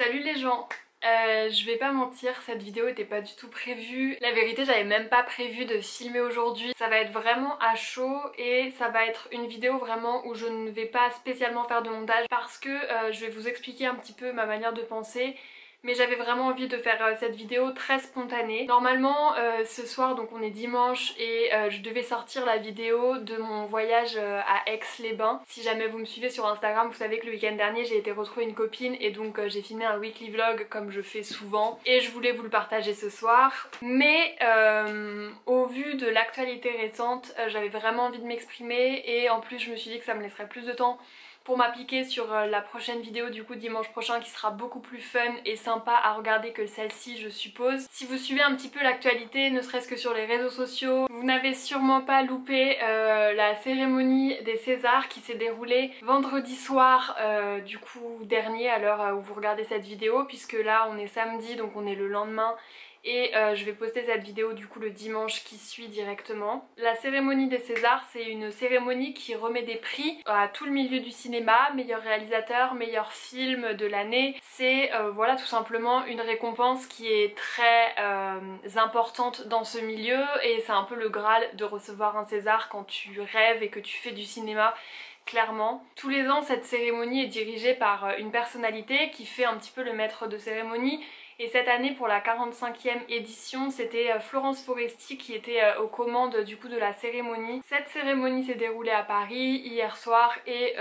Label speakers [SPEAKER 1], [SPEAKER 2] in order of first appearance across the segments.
[SPEAKER 1] Salut les gens. Je vais pas mentir, cette vidéo était pas du tout prévue. La vérité, j'avais même pas prévu de filmer aujourd'hui. Ça va être vraiment à chaud et ça va être une vidéo vraiment où je ne vais pas spécialement faire de montage parce que je vais vous expliquer un petit peu ma manière de penser. Mais j'avais vraiment envie de faire cette vidéo très spontanée. Normalement ce soir, donc on est dimanche et je devais sortir la vidéo de mon voyage à Aix-les-Bains. Si jamais vous me suivez sur Instagram, vous savez que le week-end dernier j'ai été retrouver une copine et donc j'ai filmé un weekly vlog comme je fais souvent et je voulais vous le partager ce soir. Mais au vu de l'actualité récente, j'avais vraiment envie de m'exprimer et en plus je me suis dit que ça me laisserait plus de temps pour m'appliquer sur la prochaine vidéo du coup dimanche prochain qui sera beaucoup plus fun et sympa à regarder que celle-ci je suppose. Si vous suivez un petit peu l'actualité, ne serait-ce que sur les réseaux sociaux, vous n'avez sûrement pas loupé la cérémonie des Césars qui s'est déroulée vendredi soir du coup dernier à l'heure où vous regardez cette vidéo, puisque là on est samedi donc on est le lendemain. Et je vais poster cette vidéo du coup le dimanche qui suit directement. La cérémonie des Césars, c'est une cérémonie qui remet des prix à tout le milieu du cinéma, meilleur réalisateur, meilleur film de l'année. C'est voilà tout simplement une récompense qui est très importante dans ce milieu et c'est un peu le Graal de recevoir un César quand tu rêves et que tu fais du cinéma. Clairement. Tous les ans, cette cérémonie est dirigée par une personnalité qui fait un petit peu le maître de cérémonie. Et cette année, pour la 45e édition, c'était Florence Foresti qui était aux commandes du coup de la cérémonie. Cette cérémonie s'est déroulée à Paris hier soir et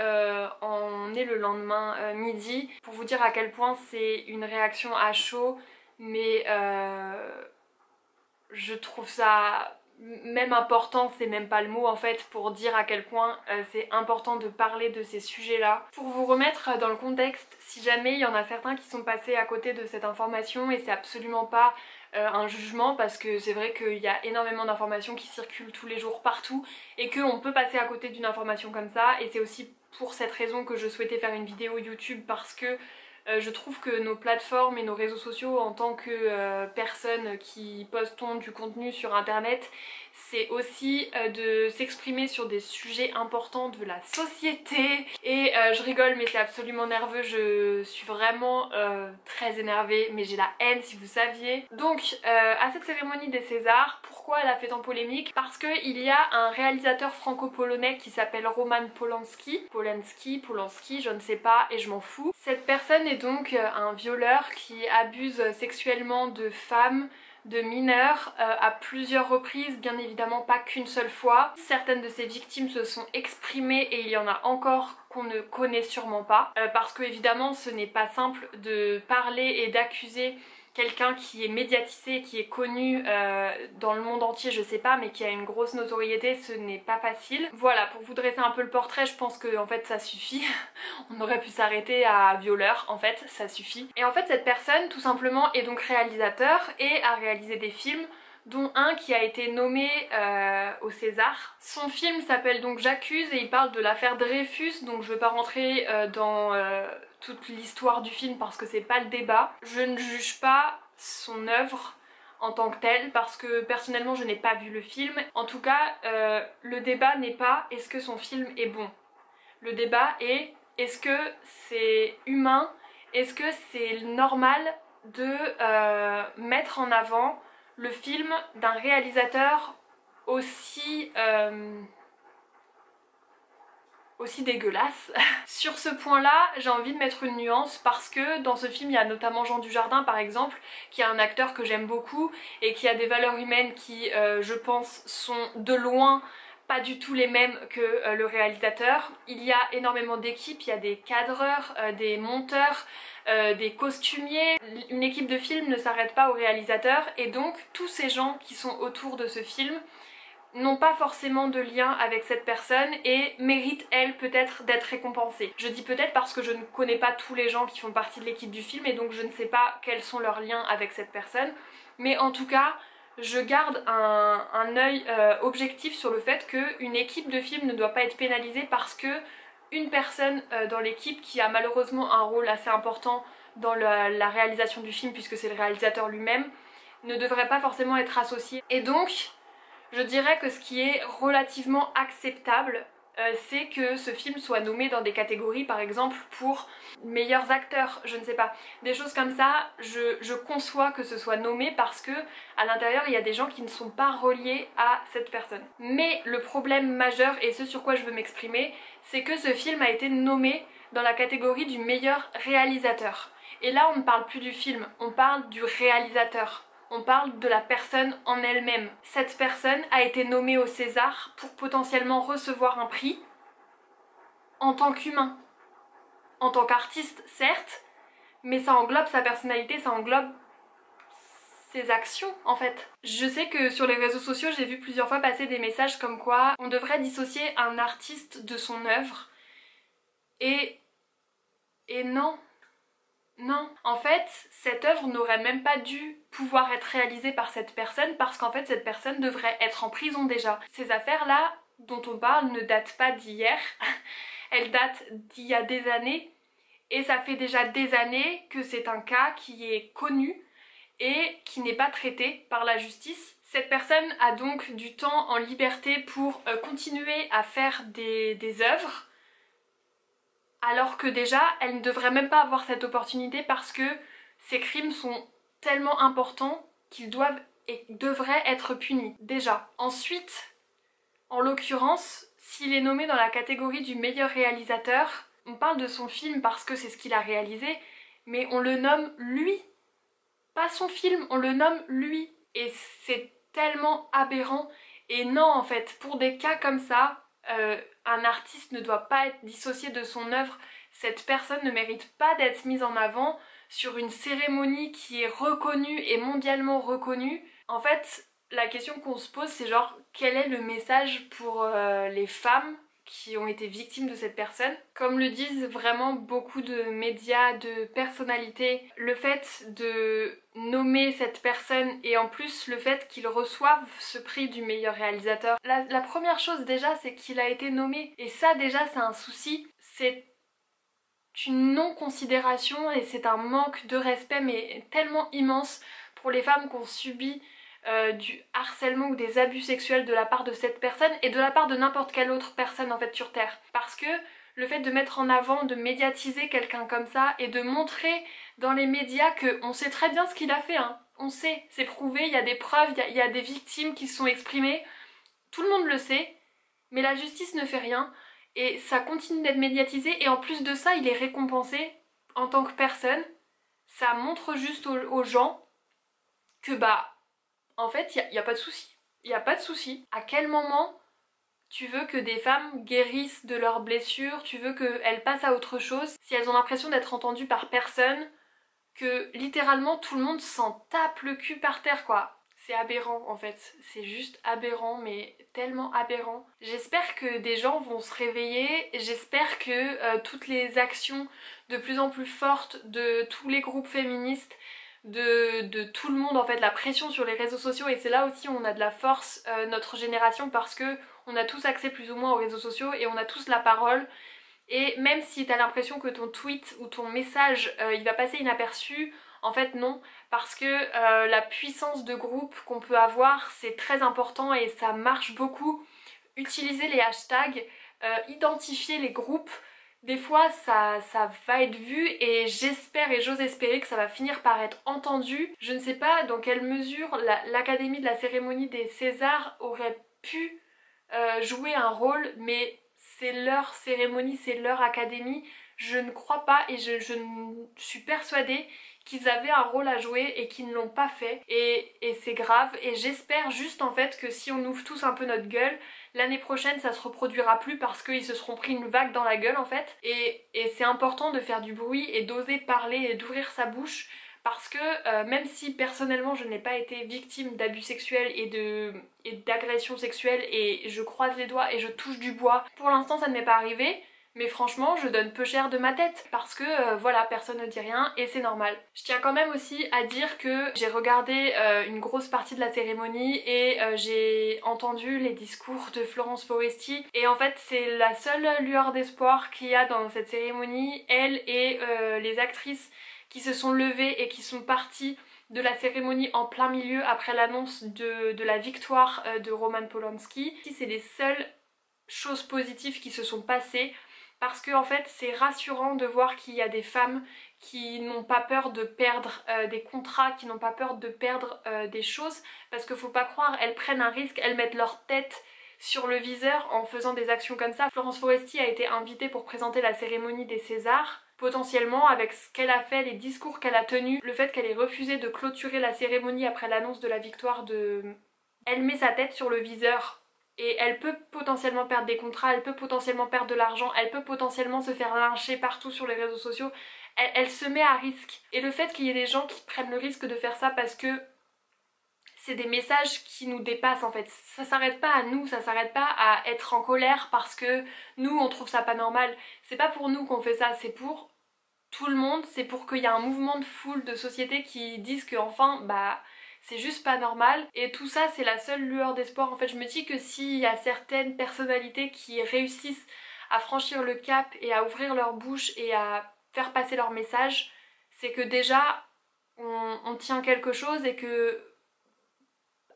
[SPEAKER 1] on est le lendemain midi. Pour vous dire à quel point c'est une réaction à chaud, mais je trouve ça même important, c'est même pas le mot en fait, pour dire à quel point c'est important de parler de ces sujets-là. Pour vous remettre dans le contexte, si jamais il y en a certains qui sont passés à côté de cette information, et c'est absolument pas un jugement parce que c'est vrai qu'il y a énormément d'informations qui circulent tous les jours partout et qu'on peut passer à côté d'une information comme ça, et c'est aussi pour cette raison que je souhaitais faire une vidéo YouTube parce que je trouve que nos plateformes et nos réseaux sociaux en tant que personnes qui postons du contenu sur internet, c'est aussi de s'exprimer sur des sujets importants de la société. Et je rigole mais c'est absolument nerveux, je suis vraiment très énervée, mais j'ai la haine si vous saviez. Donc à cette cérémonie des Césars, pourquoi elle a fait tant polémique? Parce qu'il y a un réalisateur franco-polonais qui s'appelle Roman Polanski, je ne sais pas et je m'en fous. Cette personne est donc un violeur qui abuse sexuellement de femmes, de mineurs à plusieurs reprises, bien évidemment pas qu'une seule fois. Certaines de ces victimes se sont exprimées et il y en a encore qu'on ne connaît sûrement pas parce que évidemment ce n'est pas simple de parler et d'accuser quelqu'un qui est médiatisé, qui est connu dans le monde entier, je sais pas, mais qui a une grosse notoriété, ce n'est pas facile. Voilà, pour vous dresser un peu le portrait, je pense que en fait ça suffit. On aurait pu s'arrêter à violeur, en fait, ça suffit. Et en fait cette personne, tout simplement, est donc réalisateur et a réalisé des films, dont un qui a été nommé au César. Son film s'appelle donc J'accuse et il parle de l'affaire Dreyfus, donc je vais pas rentrer dans toute l'histoire du film parce que c'est pas le débat. Je ne juge pas son œuvre en tant que telle parce que personnellement je n'ai pas vu le film. En tout cas, le débat n'est pas est-ce que son film est bon. Le débat est est-ce que c'est humain, est-ce que c'est normal de mettre en avant le film d'un réalisateur aussi dégueulasse. Sur ce point-là, j'ai envie de mettre une nuance parce que dans ce film, il y a notamment Jean Dujardin par exemple, qui est un acteur que j'aime beaucoup et qui a des valeurs humaines qui, je pense, sont de loin pas du tout les mêmes que le réalisateur. Il y a énormément d'équipes, il y a des cadreurs, des monteurs, des costumiers. Une équipe de film ne s'arrête pas au réalisateur et donc tous ces gens qui sont autour de ce film n'ont pas forcément de lien avec cette personne et méritent elle peut-être d'être récompensée. Je dis peut-être parce que je ne connais pas tous les gens qui font partie de l'équipe du film et donc je ne sais pas quels sont leurs liens avec cette personne, mais en tout cas je garde un œil objectif sur le fait qu'une équipe de film ne doit pas être pénalisée parce que une personne dans l'équipe qui a malheureusement un rôle assez important dans la réalisation du film puisque c'est le réalisateur lui-même ne devrait pas forcément être associée. Et donc je dirais que ce qui est relativement acceptable c'est que ce film soit nommé dans des catégories, par exemple pour meilleurs acteurs, je ne sais pas. Des choses comme ça, je conçois que ce soit nommé parce que à l'intérieur il y a des gens qui ne sont pas reliés à cette personne. Mais le problème majeur, et ce sur quoi je veux m'exprimer, c'est que ce film a été nommé dans la catégorie du meilleur réalisateur. Et là on ne parle plus du film, on parle du réalisateur. On parle de la personne en elle-même. Cette personne a été nommée au César pour potentiellement recevoir un prix en tant qu'humain. En tant qu'artiste, certes, mais ça englobe sa personnalité, ça englobe ses actions en fait. Je sais que sur les réseaux sociaux, j'ai vu plusieurs fois passer des messages comme quoi on devrait dissocier un artiste de son œuvre. Et non. Non, en fait, cette œuvre n'aurait même pas dû pouvoir être réalisée par cette personne parce qu'en fait, cette personne devrait être en prison déjà. Ces affaires-là dont on parle ne datent pas d'hier, elles datent d'il y a des années et ça fait déjà des années que c'est un cas qui est connu et qui n'est pas traité par la justice. Cette personne a donc du temps en liberté pour continuer à faire des œuvres alors que déjà elle ne devrait même pas avoir cette opportunité parce que ces crimes sont tellement importants qu'ils doivent et devraient être punis, déjà. Ensuite, en l'occurrence, s'il est nommé dans la catégorie du meilleur réalisateur, on parle de son film parce que c'est ce qu'il a réalisé, mais on le nomme lui, pas son film, on le nomme lui. Et c'est tellement aberrant. Et non, en fait, pour des cas comme ça, un artiste ne doit pas être dissocié de son œuvre. Cette personne ne mérite pas d'être mise en avant sur une cérémonie qui est reconnue et mondialement reconnue. En fait, la question qu'on se pose, c'est genre, quel est le message pour les femmes qui ont été victimes de cette personne? Comme le disent vraiment beaucoup de médias, de personnalités, le fait de nommer cette personne et en plus le fait qu'il reçoive ce prix du meilleur réalisateur, la première chose déjà c'est qu'il a été nommé et ça déjà c'est un souci, c'est une non-considération et c'est un manque de respect mais tellement immense pour les femmes qui ont subi du harcèlement ou des abus sexuels de la part de cette personne et de la part de n'importe quelle autre personne en fait sur Terre. Parce que le fait de mettre en avant, de médiatiser quelqu'un comme ça et de montrer dans les médias qu'on sait très bien ce qu'il a fait, hein. On sait, c'est prouvé, il y a des preuves, il y a des victimes qui se sont exprimées, tout le monde le sait, mais la justice ne fait rien et ça continue d'être médiatisé et en plus de ça il est récompensé en tant que personne. Ça montre juste aux gens que bah en fait, il y a pas de souci. Il n'y a pas de souci. À quel moment tu veux que des femmes guérissent de leurs blessures, tu veux qu'elles passent à autre chose, si elles ont l'impression d'être entendues par personne, que littéralement tout le monde s'en tape le cul par terre quoi. C'est aberrant en fait, c'est juste aberrant mais tellement aberrant. J'espère que des gens vont se réveiller, j'espère que toutes les actions de plus en plus fortes de tous les groupes féministes, de tout le monde en fait, la pression sur les réseaux sociaux et c'est là aussi où on a de la force, notre génération, parce que on a tous accès plus ou moins aux réseaux sociaux et on a tous la parole. Et même si t'as l'impression que ton tweet ou ton message il va passer inaperçu, en fait non, parce que la puissance de groupe qu'on peut avoir c'est très important et ça marche beaucoup. Utiliser les hashtags, identifier les groupes, des fois ça va être vu et j'espère et j'ose espérer que ça va finir par être entendu. Je ne sais pas dans quelle mesure l'Académie de la cérémonie des Césars aurait pu jouer un rôle, mais c'est leur cérémonie, c'est leur académie. Je ne crois pas et je suis persuadée qu'ils avaient un rôle à jouer et qu'ils ne l'ont pas fait et c'est grave et j'espère juste en fait que si on ouvre tous un peu notre gueule, l'année prochaine ça se reproduira plus parce qu'ils se seront pris une vague dans la gueule en fait et c'est important de faire du bruit et d'oser parler et d'ouvrir sa bouche parce que même si personnellement je n'ai pas été victime d'abus sexuels et d'agressions sexuelles et je croise les doigts et je touche du bois, pour l'instant ça ne m'est pas arrivé, mais franchement je donne peu cher de ma tête parce que voilà, personne ne dit rien et c'est normal. Je tiens quand même aussi à dire que j'ai regardé une grosse partie de la cérémonie et j'ai entendu les discours de Florence Foresti et en fait c'est la seule lueur d'espoir qu'il y a dans cette cérémonie, elle et les actrices qui se sont levées et qui sont parties de la cérémonie en plein milieu après l'annonce de la victoire de Roman Polanski. C'est les seules choses positives qui se sont passées, parce que en fait c'est rassurant de voir qu'il y a des femmes qui n'ont pas peur de perdre des contrats, qui n'ont pas peur de perdre des choses, parce qu'il faut pas croire, elles prennent un risque, elles mettent leur tête sur le viseur en faisant des actions comme ça. Florence Foresti a été invitée pour présenter la cérémonie des Césars. Potentiellement, avec ce qu'elle a fait, les discours qu'elle a tenus, le fait qu'elle ait refusé de clôturer la cérémonie après l'annonce de la victoire de... Elle met sa tête sur le viseur et elle peut potentiellement perdre des contrats, elle peut potentiellement perdre de l'argent, elle peut potentiellement se faire lyncher partout sur les réseaux sociaux. Elle se met à risque. Et le fait qu'il y ait des gens qui prennent le risque de faire ça parce que c'est des messages qui nous dépassent en fait. Ça s'arrête pas à nous, ça s'arrête pas à être en colère parce que nous on trouve ça pas normal. C'est pas pour nous qu'on fait ça, c'est pour tout le monde, c'est pour qu'il y ait un mouvement de foule, de société qui disent que enfin bah c'est juste pas normal. Et tout ça c'est la seule lueur d'espoir. En fait je me dis que s'il y a certaines personnalités qui réussissent à franchir le cap et à ouvrir leur bouche et à faire passer leur message, c'est que déjà on tient quelque chose et que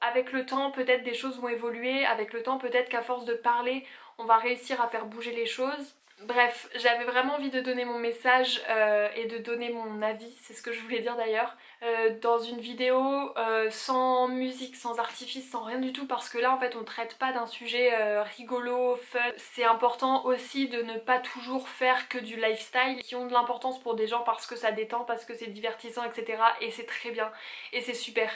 [SPEAKER 1] avec le temps peut-être des choses vont évoluer, avec le temps peut-être qu'à force de parler on va réussir à faire bouger les choses. Bref, j'avais vraiment envie de donner mon message et de donner mon avis, c'est ce que je voulais dire d'ailleurs, dans une vidéo sans musique, sans artifice, sans rien du tout, parce que là en fait on traite pas d'un sujet rigolo, fun. C'est important aussi de ne pas toujours faire que du lifestyle qui ont de l'importance pour des gens parce que ça détend, parce que c'est divertissant, etc. Et c'est très bien et c'est super.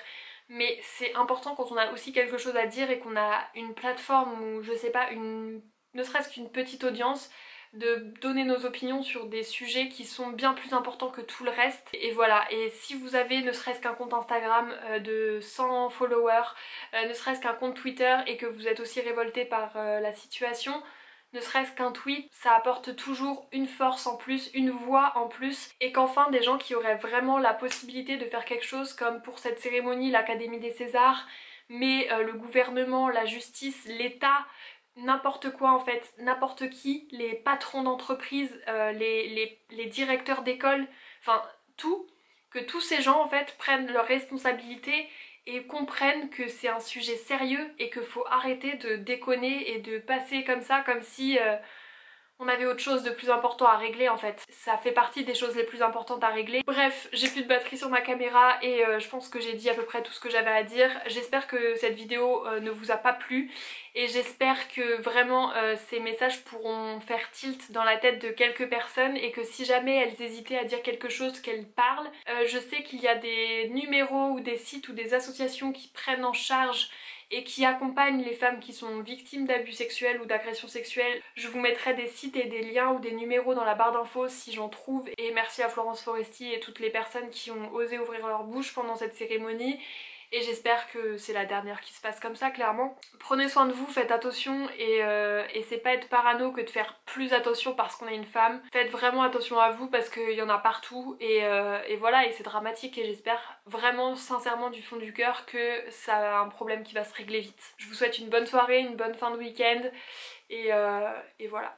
[SPEAKER 1] Mais c'est important quand on a aussi quelque chose à dire et qu'on a une plateforme ou je sais pas, ne serait-ce qu'une petite audience, de donner nos opinions sur des sujets qui sont bien plus importants que tout le reste. Et voilà, et si vous avez ne serait-ce qu'un compte Instagram de 100 followers, ne serait-ce qu'un compte Twitter et que vous êtes aussi révolté par la situation, ne serait-ce qu'un tweet, ça apporte toujours une force en plus, une voix en plus, et qu'enfin des gens qui auraient vraiment la possibilité de faire quelque chose comme pour cette cérémonie, l'Académie des Césars, mais le gouvernement, la justice, l'État, n'importe quoi en fait, n'importe qui, les patrons d'entreprise, les directeurs d'école, enfin tout, que tous ces gens en fait prennent leurs responsabilités et comprennent que c'est un sujet sérieux et qu'il faut arrêter de déconner et de passer comme ça, comme si on avait autre chose de plus important à régler en fait. Ça fait partie des choses les plus importantes à régler. Bref, j'ai plus de batterie sur ma caméra et je pense que j'ai dit à peu près tout ce que j'avais à dire. J'espère que cette vidéo ne vous a pas plu et j'espère que vraiment ces messages pourront faire tilt dans la tête de quelques personnes et que si jamais elles hésitaient à dire quelque chose, qu'elles parlent. Je sais qu'il y a des numéros ou des sites ou des associations qui prennent en charge et qui accompagnent les femmes qui sont victimes d'abus sexuels ou d'agressions sexuelles. Je vous mettrai des sites et des liens ou des numéros dans la barre d'infos si j'en trouve. Et merci à Florence Foresti et toutes les personnes qui ont osé ouvrir leur bouche pendant cette cérémonie. Et j'espère que c'est la dernière qui se passe comme ça, clairement. Prenez soin de vous, faites attention et c'est pas être parano que de faire plus attention parce qu'on est une femme. Faites vraiment attention à vous parce qu'il y en a partout et voilà, et c'est dramatique et j'espère vraiment sincèrement du fond du cœur que ça a un problème qui va se régler vite. Je vous souhaite une bonne soirée, une bonne fin de week-end et voilà.